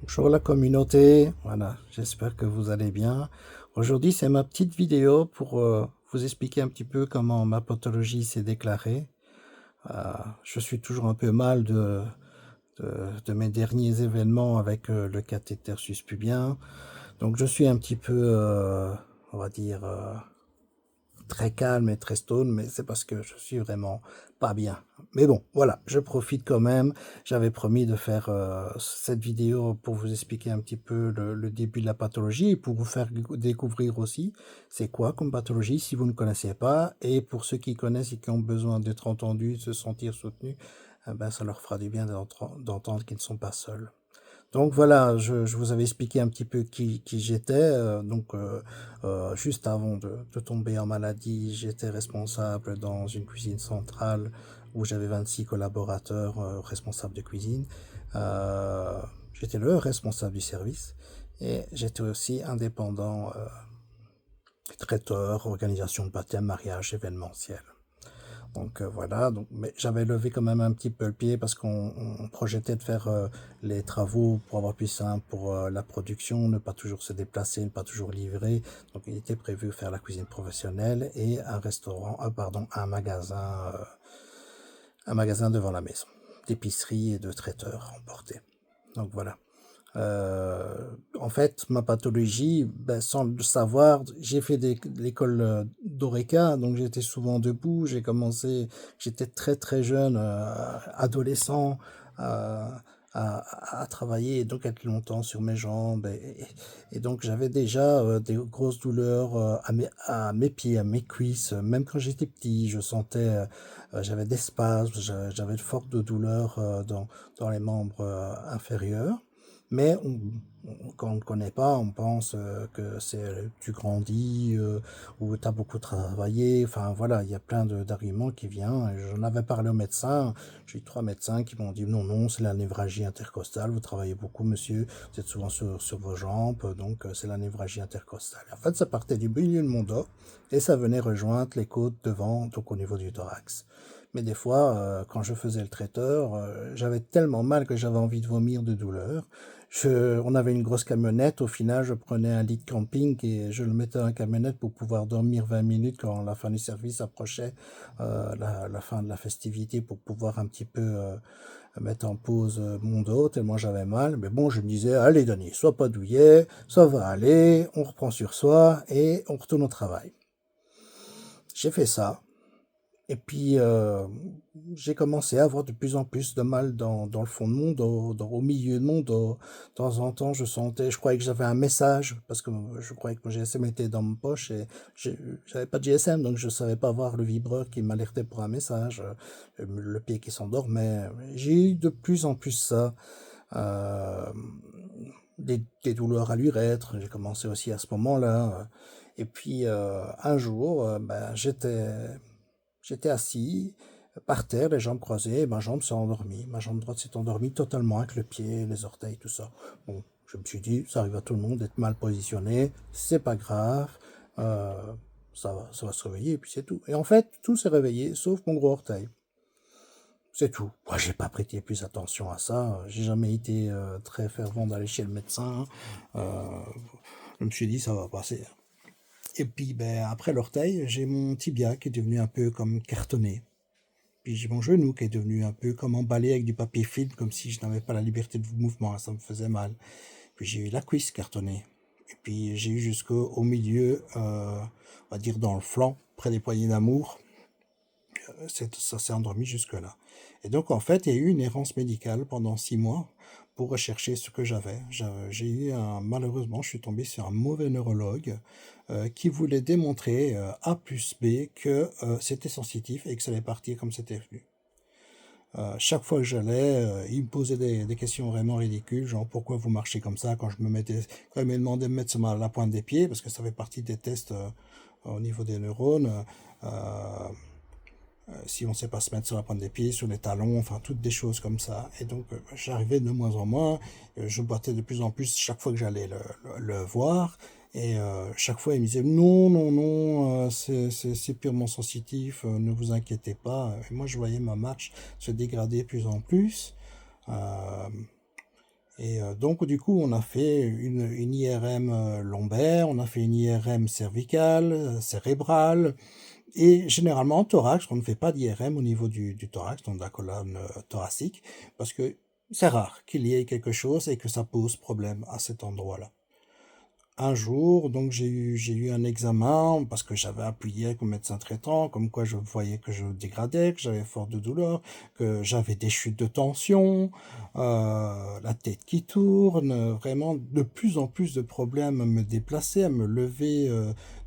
Bonjour la communauté, voilà, j'espère que vous allez bien. Aujourd'hui, c'est ma petite vidéo pour vous expliquer un petit peu comment ma pathologie s'est déclarée. Je suis toujours un peu mal de mes derniers événements avec le cathéter suspubien. Donc je suis un petit peu, on va dire, très calme et très stone, mais c'est parce que je suis vraiment pas bien. Mais bon, voilà, je profite quand même. J'avais promis de faire cette vidéo pour vous expliquer un petit peu le début de la pathologie et pour vous faire découvrir aussi c'est quoi comme pathologie si vous ne connaissez pas. Et pour ceux qui connaissent et qui ont besoin d'être entendus, de se sentir soutenus, ben, ça leur fera du bien d'entendre qu'ils ne sont pas seuls. Donc voilà, je vous avais expliqué un petit peu qui j'étais. Juste avant de tomber en maladie, j'étais responsable dans une cuisine centrale où j'avais 26 collaborateurs responsables de cuisine. J'étais le responsable du service et j'étais aussi indépendant, traiteur, organisation de baptême, mariage, événementiel. Donc voilà, donc, mais j'avais levé quand même un petit peu le pied parce qu'on projetait de faire les travaux pour avoir plus simple pour la production, ne pas toujours se déplacer, ne pas toujours livrer. Donc il était prévu faire la cuisine professionnelle et un restaurant, pardon, un magasin devant la maison, d'épicerie et de traiteur emporté. Donc voilà. En fait, ma pathologie, ben, sans le savoir, j'ai fait l'école d'Oreca, donc j'étais souvent debout. J'étais très très jeune, adolescent, euh, à travailler et donc être longtemps sur mes jambes. Et donc j'avais déjà des grosses douleurs à mes pieds, à mes cuisses. Même quand j'étais petit, je sentais, j'avais des spasmes, j'avais de fortes douleurs dans les membres inférieurs. Mais quand on ne connaît pas, on pense que c'est tu grandis ou tu as beaucoup travaillé. Enfin voilà, il y a plein d'arguments qui viennent. J'en avais parlé au médecin. J'ai eu 3 médecins qui m'ont dit non, non, c'est la névralgie intercostale. Vous travaillez beaucoup, monsieur. Vous êtes souvent sur vos jambes, donc c'est la névralgie intercostale. En fait, ça partait du milieu de mon dos et ça venait rejoindre les côtes devant, donc au niveau du thorax. Mais des fois, quand je faisais le traiteur, j'avais tellement mal que j'avais envie de vomir de douleur. On avait une grosse camionnette. Au final, je prenais un lit de camping et je le mettais dans la camionnette pour pouvoir dormir 20 minutes quand la fin du service approchait, la fin de la festivité, pour pouvoir un petit peu mettre en pause mon dos, tellement j'avais mal. Mais bon, je me disais, allez, Denis, sois pas douillet, ça va aller, on reprend sur soi et on retourne au travail. J'ai fait ça. Et puis, j'ai commencé à avoir de plus en plus de mal dans le fond de mon dos, au milieu de mon dos. De temps en temps, je croyais que j'avais un message, parce que je croyais que mon GSM était dans ma poche et j'avais pas de GSM, donc je savais pas voir le vibreur qui m'alertait pour un message, le pied qui s'endormait. J'ai eu de plus en plus ça. euh, des douleurs à l'urètre, j'ai commencé aussi à ce moment-là. Et puis, un jour, ben, j'étais assis par terre, les jambes croisées, et ma jambe s'est endormie. Ma jambe droite s'est endormie totalement avec le pied, les orteils, tout ça. Bon, je me suis dit, ça arrive à tout le monde d'être mal positionné, c'est pas grave, euh, ça va se réveiller, et puis c'est tout. Et en fait, tout s'est réveillé, sauf mon gros orteil. C'est tout. Moi, j'ai pas prêté plus attention à ça. J'ai jamais été très fervent d'aller chez le médecin. Euh, je me suis dit, ça va passer. Et puis, ben, après l'orteil, j'ai mon tibia qui est devenu un peu comme cartonné. Puis j'ai mon genou qui est devenu un peu comme emballé avec du papier film, comme si je n'avais pas la liberté de mouvement, ça me faisait mal. Puis j'ai eu la cuisse cartonnée. Et puis j'ai eu jusqu'au milieu, on va dire dans le flanc, près des poignées d'amour. Ça s'est endormi jusque-là. Et donc en fait, il y a eu une errance médicale pendant 6 mois pour rechercher ce que j'avais. Malheureusement, je suis tombé sur un mauvais neurologue qui voulait démontrer A plus B que c'était sensitif et que ça allait partir comme c'était venu. Chaque fois que j'allais, il me posait des questions vraiment ridicules, genre pourquoi vous marchez comme ça quand il m'a demandé de me mettre sur la pointe des pieds, parce que ça fait partie des tests au niveau des neurones. Euh, si on ne sait pas se mettre sur la pointe des pieds, sur les talons, enfin toutes des choses comme ça. Et donc j'arrivais de moins en moins, je boitais de plus en plus chaque fois que j'allais le voir. Et chaque fois il me disait non, non, non, c'est purement sensitif, ne vous inquiétez pas. Et moi je voyais ma marche se dégrader de plus en plus. Euh, Et donc du coup, on a fait une IRM lombaire, on a fait une IRM cervicale, cérébrale, et généralement thorax, on ne fait pas d'IRM au niveau du thorax, donc de la colonne thoracique, parce que c'est rare qu'il y ait quelque chose et que ça pose problème à cet endroit-là. Un jour, donc j'ai eu un examen parce que j'avais appuyé comme médecin traitant, comme quoi je voyais que je dégradais, que j'avais fort de douleur, que j'avais des chutes de tension, la tête qui tourne, vraiment de plus en plus de problèmes à me déplacer, à me lever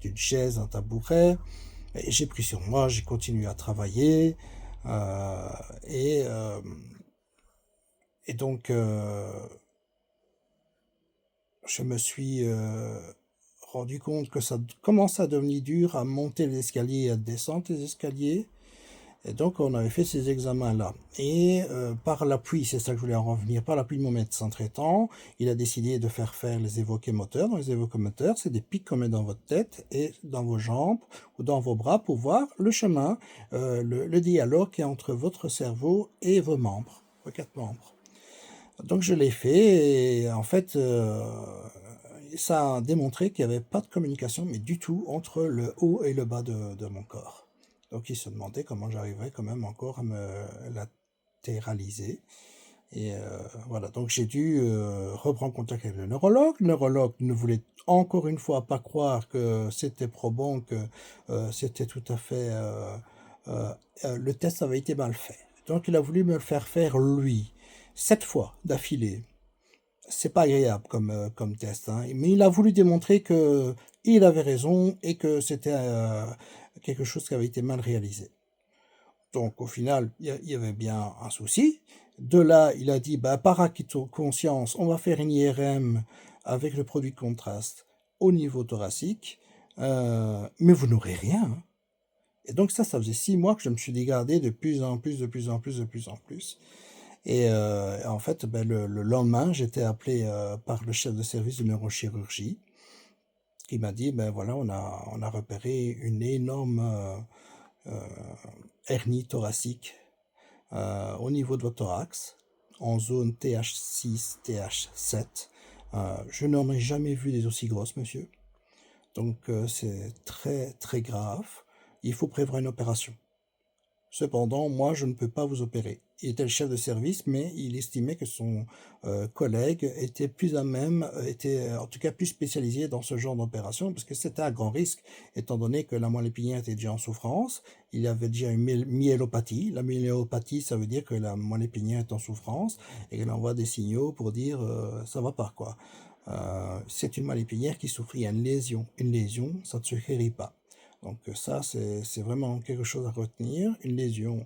d'une chaise, un tabouret. Et j'ai pris sur moi, j'ai continué à travailler euh, et, euh, et donc je me suis rendu compte que ça commençait à devenir dur à monter les escaliers et à descendre les escaliers. Et donc, on avait fait ces examens-là. Et par l'appui, c'est ça que je voulais en revenir, par l'appui de mon médecin traitant, il a décidé de faire les évoqués-moteurs. Dans les évoqués-moteurs, c'est des pics qu'on met dans votre tête et dans vos jambes ou dans vos bras pour voir le chemin, le dialogue qui est entre votre cerveau et vos membres, vos 4 membres. Donc je l'ai fait et en fait, ça a démontré qu'il n'y avait pas de communication, mais du tout, entre le haut et le bas de mon corps. Donc il se demandait comment j'arriverais quand même encore à me latéraliser. Et voilà, donc j'ai dû reprendre contact avec le neurologue. Le neurologue ne voulait encore une fois pas croire que c'était probant, que c'était tout à fait... le test avait été mal fait. Donc il a voulu me le faire lui, 7 fois d'affilée. C'est pas agréable comme test, hein, mais il a voulu démontrer que il avait raison et que c'était quelque chose qui avait été mal réalisé. Donc au final, il y avait bien un souci. De là, il a dit, bah, par acquis de conscience, on va faire une IRM avec le produit de contraste au niveau thoracique, mais vous n'aurez rien, hein. Et donc ça faisait 6 mois que je me suis dégradé de plus en plus, de plus en plus, de plus en plus. Et en fait, ben, le lendemain, j'étais appelé par le chef de service de neurochirurgie qui m'a dit, ben voilà, on a repéré une énorme euh, hernie thoracique au niveau de votre thorax, en zone TH6, TH7. Je n'en ai jamais vu des aussi grosses, monsieur. Donc c'est très très grave. Il faut prévoir une opération. Cependant, moi, je ne peux pas vous opérer. Il était le chef de service, mais il estimait que son collègue était plus à même, était en tout cas plus spécialisé dans ce genre d'opération, parce que c'était un grand risque, étant donné que la moelle épinière était déjà en souffrance, il avait déjà une myélopathie. La myélopathie, ça veut dire que la moelle épinière est en souffrance, et qu'elle envoie des signaux pour dire ça va pas, quoi. C'est une moelle épinière qui souffre, il y a une lésion. Une lésion, ça ne se guérit pas. Donc ça, c'est vraiment quelque chose à retenir. Une lésion,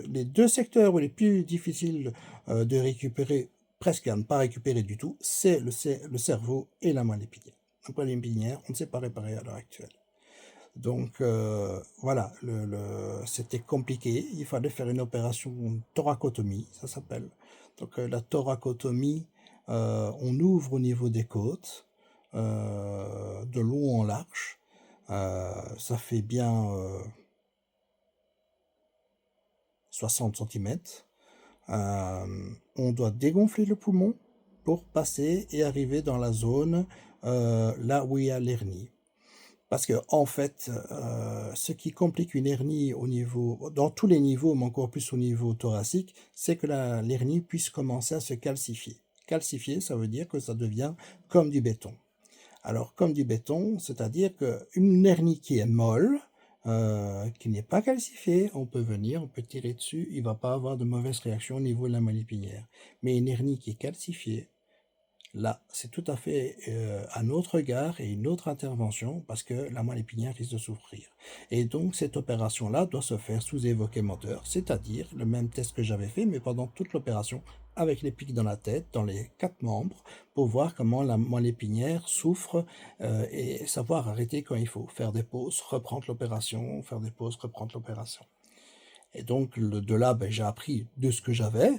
les 2 secteurs les plus difficiles de récupérer, presque à ne pas récupérer du tout, c'est le cerveau et la moelle épinière. La moelle épinière, on ne sait pas réparer à l'heure actuelle. Donc voilà, c'était compliqué. Il fallait faire une opération thoracotomie, ça s'appelle. Donc la thoracotomie, on ouvre au niveau des côtes, de long en large. Ça fait bien 60 cm. On doit dégonfler le poumon pour passer et arriver dans la zone là où il y a l'hernie. Parce que en fait, ce qui complique une hernie dans tous les niveaux, mais encore plus au niveau thoracique, c'est que l'hernie puisse commencer à se calcifier. Calcifier, ça veut dire que ça devient comme du béton. Alors, comme du béton, c'est-à-dire qu'une hernie qui est molle, qui n'est pas calcifiée, on peut venir, on peut tirer dessus, il ne va pas avoir de mauvaise réaction au niveau de la moelle épinière. Mais une hernie qui est calcifiée, là, c'est tout à fait un autre regard et une autre intervention parce que la moelle épinière risque de souffrir. Et donc, cette opération-là doit se faire sous évoqué moteur, c'est-à-dire le même test que j'avais fait, mais pendant toute l'opération, avec les pics dans la tête, dans les 4 membres, pour voir comment la moelle épinière souffre et savoir arrêter quand il faut. Faire des pauses, reprendre l'opération, faire des pauses, reprendre l'opération. Et donc, de là, ben, j'ai appris de ce que j'avais,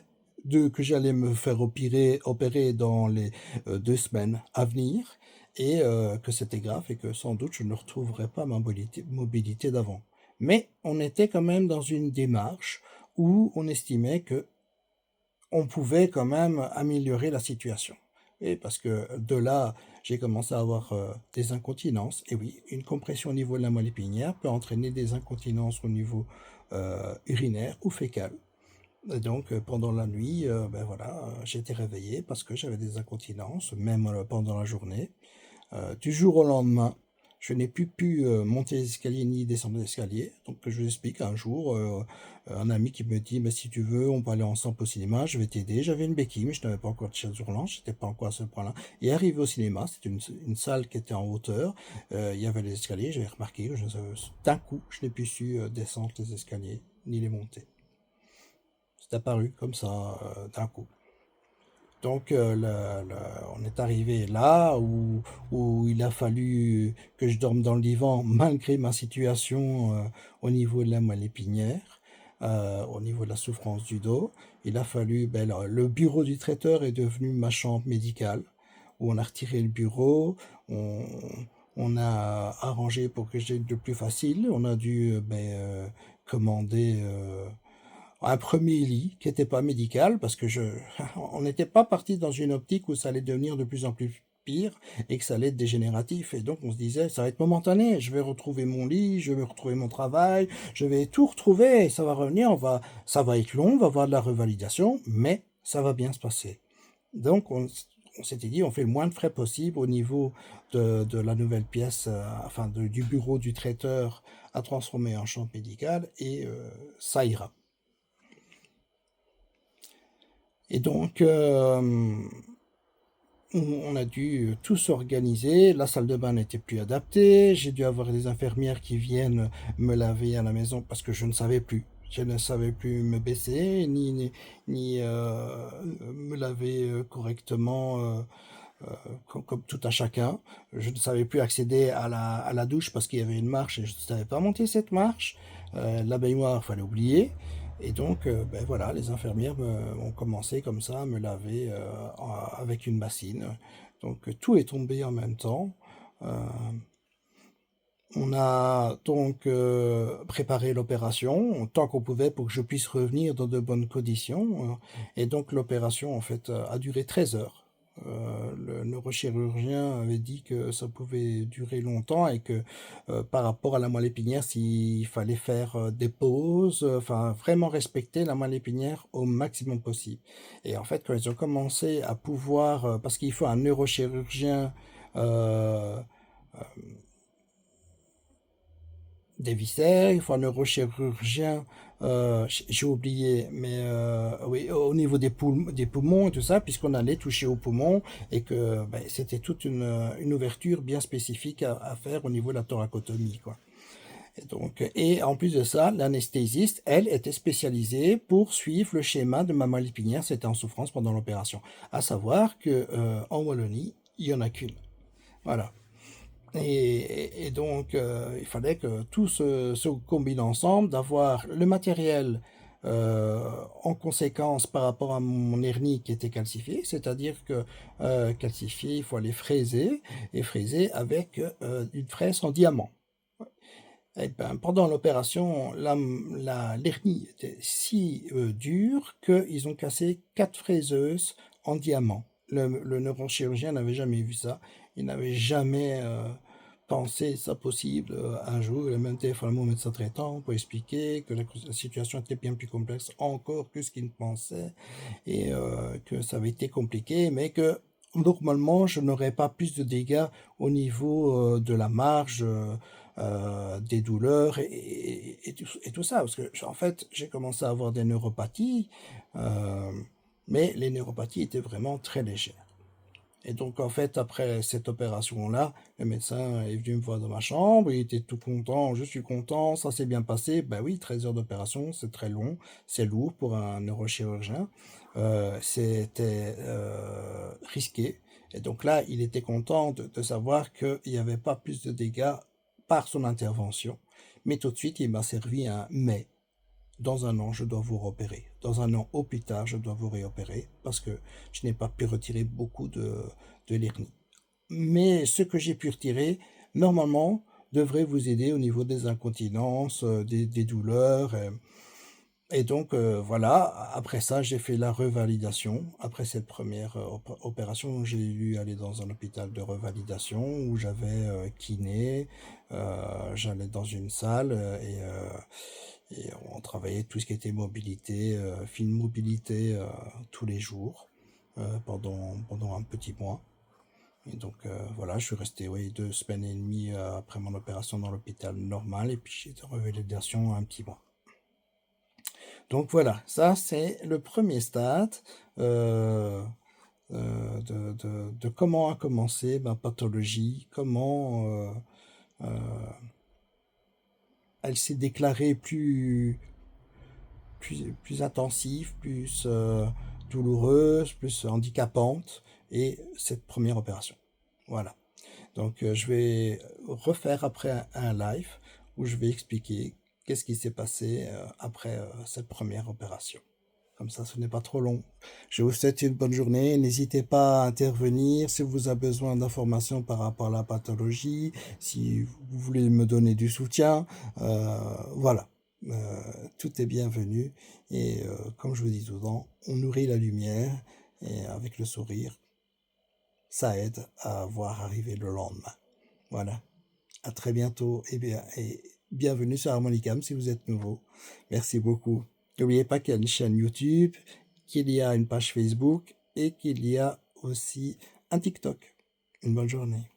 que j'allais me faire opérer dans les 2 semaines à venir, et que c'était grave et que sans doute je ne retrouverais pas ma mobilité d'avant. Mais on était quand même dans une démarche où on estimait que on pouvait quand même améliorer la situation. Et parce que de là, j'ai commencé à avoir des incontinences. Et oui, une compression au niveau de la moelle épinière peut entraîner des incontinences au niveau urinaire ou fécal. Et donc, pendant la nuit, ben voilà, j'étais réveillé parce que j'avais des incontinences, même pendant la journée. Du jour au lendemain, je n'ai plus pu monter les escaliers ni descendre les escaliers. Donc, je vous explique, un jour, un ami qui me dit, bah, si tu veux, on peut aller ensemble au cinéma, je vais t'aider. J'avais une béquille, mais je n'avais pas encore de chaise roulante, je n'étais pas encore à ce point-là. Et arrivé au cinéma, c'était une salle qui était en hauteur, il y avait les escaliers, j'avais remarqué que d'un coup, je n'ai plus su descendre les escaliers, ni les monter. C'est apparu comme ça, d'un coup. Donc, on est arrivé là où il a fallu que je dorme dans le divan malgré ma situation au niveau de la moelle épinière, au niveau de la souffrance du dos. Il a fallu, ben, le bureau du traiteur est devenu ma chambre médicale, où on a retiré le bureau, on, on a arrangé pour que j'ai le plus facile. On a dû commander un premier lit qui n'était pas médical parce que on n'était pas parti dans une optique où ça allait devenir de plus en plus pire et que ça allait être dégénératif. Et donc on se disait, ça va être momentané, je vais retrouver mon lit, je vais retrouver mon travail, je vais tout retrouver, ça va revenir, ça va être long, on va avoir de la revalidation, mais ça va bien se passer. Donc on s'était dit, on fait le moins de frais possible au niveau de la nouvelle pièce, du bureau du traiteur à transformer en chambre médicale et ça ira. Et donc, on a dû tout s'organiser. La salle de bain n'était plus adaptée. J'ai dû avoir des infirmières qui viennent me laver à la maison parce que je ne savais plus. Je ne savais plus me baisser, ni me laver correctement, comme tout à chacun. Je ne savais plus accéder à la douche parce qu'il y avait une marche et je ne savais pas monter cette marche. La baignoire, fallait oublier. Et donc, ben voilà, les infirmières ont commencé comme ça à me laver avec une bassine. Donc, tout est tombé en même temps. Euh, on a donc préparé l'opération tant qu'on pouvait pour que je puisse revenir dans de bonnes conditions. Et donc, l'opération, en fait, a duré 13 heures. Le neurochirurgien avait dit que ça pouvait durer longtemps et que par rapport à la moelle épinière, s'il fallait faire des pauses, enfin vraiment respecter la moelle épinière au maximum possible. Et en fait, quand ils ont commencé à pouvoir, parce qu'il faut un neurochirurgien euh, des viscères, il faut un neurochirurgien, j'ai oublié, mais oui, au niveau des poumons et tout ça, puisqu'on allait toucher aux poumons et que ben, c'était toute une ouverture bien spécifique à faire au niveau de la thoracotomie, quoi. Et donc, et en plus de ça, l'anesthésiste, elle, était spécialisée pour suivre le schéma de ma moelle épinière, c'était en souffrance pendant l'opération. À savoir que en Wallonie, il y en a qu'une. Voilà. Et donc, il fallait que tout se combine ensemble, d'avoir le matériel en conséquence par rapport à mon hernie qui était calcifiée, c'est-à-dire que calcifié, il faut aller fraiser, et fraiser avec une fraise en diamant. Eh ben, pendant l'opération, l'hernie était si dure qu'ils ont cassé 4 fraiseuses en diamant. Le neurochirurgien n'avait jamais vu ça. Il n'avait jamais pensé ça possible. Un jour, il a même téléphoné à mon médecin traitant pour expliquer que la situation était bien plus complexe encore que ce qu'il pensait et que ça avait été compliqué, mais que normalement, je n'aurais pas plus de dégâts au niveau de la marge, des douleurs et tout ça. Parce que, en fait, j'ai commencé à avoir des neuropathies, euh, mais les neuropathies étaient vraiment très légères. Et donc, en fait, après cette opération-là, le médecin est venu me voir dans ma chambre, il était tout content, je suis content, ça s'est bien passé. Ben oui, 13 heures d'opération, c'est très long, c'est lourd pour un neurochirurgien, c'était risqué. Et donc là, il était content de savoir qu'il n'y avait pas plus de dégâts par son intervention. Mais tout de suite, il m'a servi un mais. Dans un an, je dois vous repérer. Dans un an au plus tard, je dois vous réopérer parce que je n'ai pas pu retirer beaucoup de l'hernie. Mais ce que j'ai pu retirer, normalement, devrait vous aider au niveau des incontinences, des douleurs. Et donc, voilà, après ça, j'ai fait la revalidation. Après cette première opération, j'ai dû aller dans un hôpital de revalidation où j'avais kiné, j'allais dans une salle et on travaillait tout ce qui était mobilité, fine mobilité tous les jours pendant un petit mois. Et donc voilà, je suis resté oui, 2 semaines et demie après mon opération dans l'hôpital normal et puis j'ai été en revalidation un petit mois. Donc voilà, ça c'est le premier stade euh, de comment a commencé ma pathologie, comment elle s'est déclarée plus intensive, plus douloureuse, plus handicapante, et cette première opération. Voilà. Donc je vais refaire après un live où je vais expliquer qu'est-ce qui s'est passé après cette première opération. Comme ça, ce n'est pas trop long. Je vous souhaite une bonne journée. N'hésitez pas à intervenir si vous avez besoin d'informations par rapport à la pathologie, si vous voulez me donner du soutien. Voilà. Tout est bienvenu. Et comme je vous dis tout le temps, on nourrit la lumière et avec le sourire, ça aide à voir arriver le lendemain. Voilà. À très bientôt et bienvenue sur Harmonicam si vous êtes nouveau. Merci beaucoup. N'oubliez pas qu'il y a une chaîne YouTube, qu'il y a une page Facebook et qu'il y a aussi un TikTok. Une bonne journée.